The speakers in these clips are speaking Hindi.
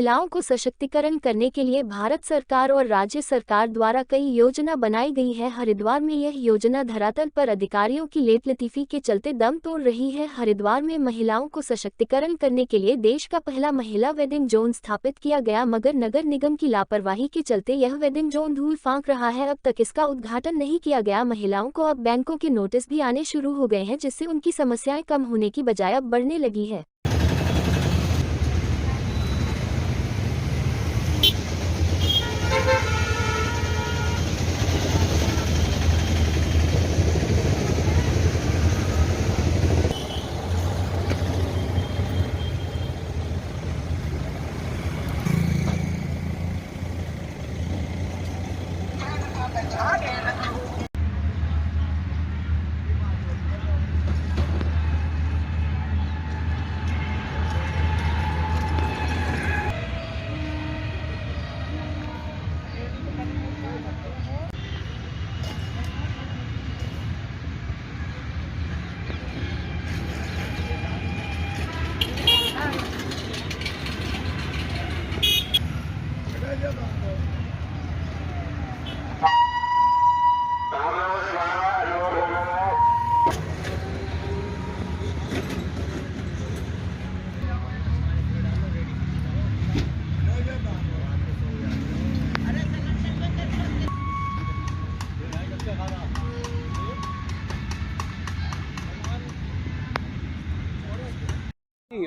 महिलाओं को सशक्तिकरण करने के लिए भारत सरकार और राज्य सरकार द्वारा कई योजना बनाई गई है। हरिद्वार में यह योजना धरातल पर अधिकारियों की लेटलतीफी के चलते दम तोड़ रही है। हरिद्वार में महिलाओं को सशक्तिकरण करने के लिए देश का पहला महिला वेडिंग जोन स्थापित किया गया, मगर नगर निगम की लापरवाही के चलते यह वेडिंग जोन धूल फांक रहा है। अब तक इसका उद्घाटन नहीं किया गया। महिलाओं को अब बैंकों के नोटिस भी आने शुरू हो गए हैं, जिससे उनकी समस्याएं कम होने की बजाय अब बढ़ने लगी है।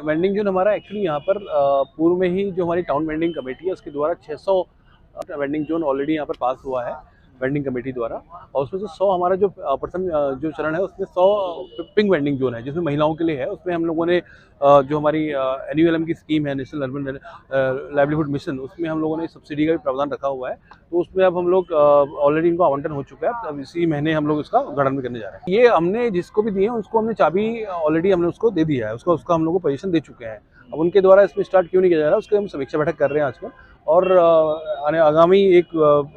वेंडिंग जोन हमारा एक्चुअली यहाँ पर पूर्व में ही जो हमारी टाउन वेंडिंग कमेटी है उसके द्वारा 600 वेंडिंग जोन ऑलरेडी यहाँ पर पास हुआ है वेंडिंग कमेटी द्वारा, और उसमें से 100 हमारा जो प्रथम जो चरण है उसमें 100 पिंक वेंडिंग जोन है जिसमें महिलाओं के लिए है। उसमें हम लोगों ने जो हमारी NULM की स्कीम है, नेशनल अर्बन लाइवलीहुड मिशन, उसमें हम लोगों ने सब्सिडी का भी प्रावधान रखा हुआ है। तो उसमें अब हम लोग ऑलरेडी इनको आवंटन हो चुका है। अब इसी महीने हम लोग इसका उद्घाटन भी करने जा रहे हैं। ये हमने जिसको भी दिए हैं उसको हमने चाबी ऑलरेडी हमने उसको दे दिया है, उसका हम लोग को पोजीशन दे चुके हैं। अब उनके द्वारा इसमें स्टार्ट क्यों नहीं किया जा रहा है, उसके हम समीक्षा बैठक कर रहे हैं आजकल, और आगामी एक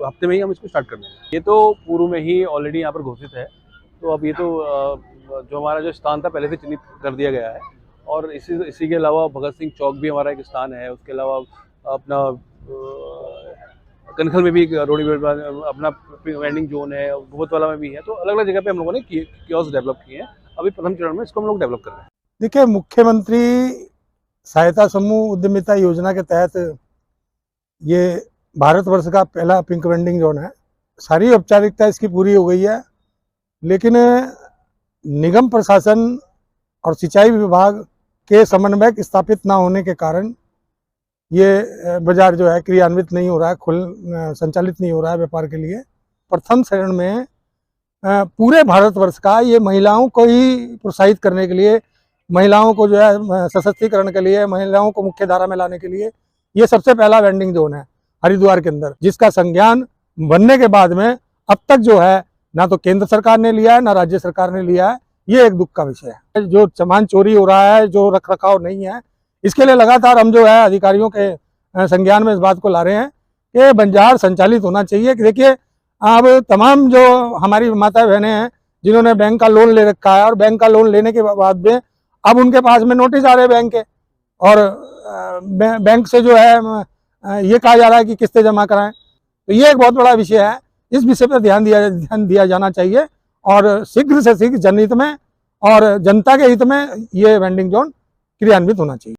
हफ्ते में ही हम इसको स्टार्ट कर देंगे। ये तो पूर्व में ही ऑलरेडी यहाँ पर घोषित है, तो अब ये तो जो हमारा जो स्थान था पहले से चिन्हित कर दिया गया है। और इसी के अलावा भगत सिंह चौक भी हमारा एक स्थान है। उसके अलावा अपना कनखल में भी एक रोडी अपना वेंडिंग जोन है, भूतवाला में भी है। तो अलग अलग जगह पे हम लोगों ने कियोस्क डेवलप किए हैं। अभी प्रथम चरण में इसको हम लोग डेवलप कर रहे हैं। देखिए, मुख्यमंत्री सहायता समूह उद्यमिता योजना के तहत ये भारतवर्ष का पहला पिंक वेंडिंग जोन है। सारी औपचारिकता इसकी पूरी हो गई है, लेकिन निगम प्रशासन और सिंचाई विभाग के समन्वयक स्थापित ना होने के कारण ये बाजार जो है क्रियान्वित नहीं हो रहा है, संचालित नहीं हो रहा है व्यापार के लिए। प्रथम चरण में पूरे भारतवर्ष का ये महिलाओं को ही प्रोत्साहित करने के लिए, महिलाओं को जो है सशक्तिकरण के लिए, महिलाओं को मुख्य धारा में लाने के लिए ये सबसे पहला वेंडिंग जोन है हरिद्वार के अंदर, जिसका संज्ञान बनने के बाद में अब तक जो है ना तो केंद्र सरकार ने लिया है ना राज्य सरकार ने लिया है। ये एक दुख का विषय है। जो सामान चोरी हो रहा है, जो रख रखाव नहीं है, इसके लिए लगातार हम जो है अधिकारियों के संज्ञान में इस बात को ला रहे हैं कि बाजार संचालित होना चाहिए। देखिए, अब तमाम जो हमारी माता बहनें हैं जिन्होंने बैंक का लोन ले रखा है, और बैंक का लोन लेने के बाद में अब उनके पास में नोटिस आ रहे हैं बैंक के, और बैंक से जो है ये कहा जा रहा है कि किस्तें जमा कराएं। तो ये एक बहुत बड़ा विषय है। इस विषय पर ध्यान दिया जाना चाहिए, और शीघ्र से शीघ्र जनहित में और जनता के हित में ये वेंडिंग जोन क्रियान्वित होना चाहिए।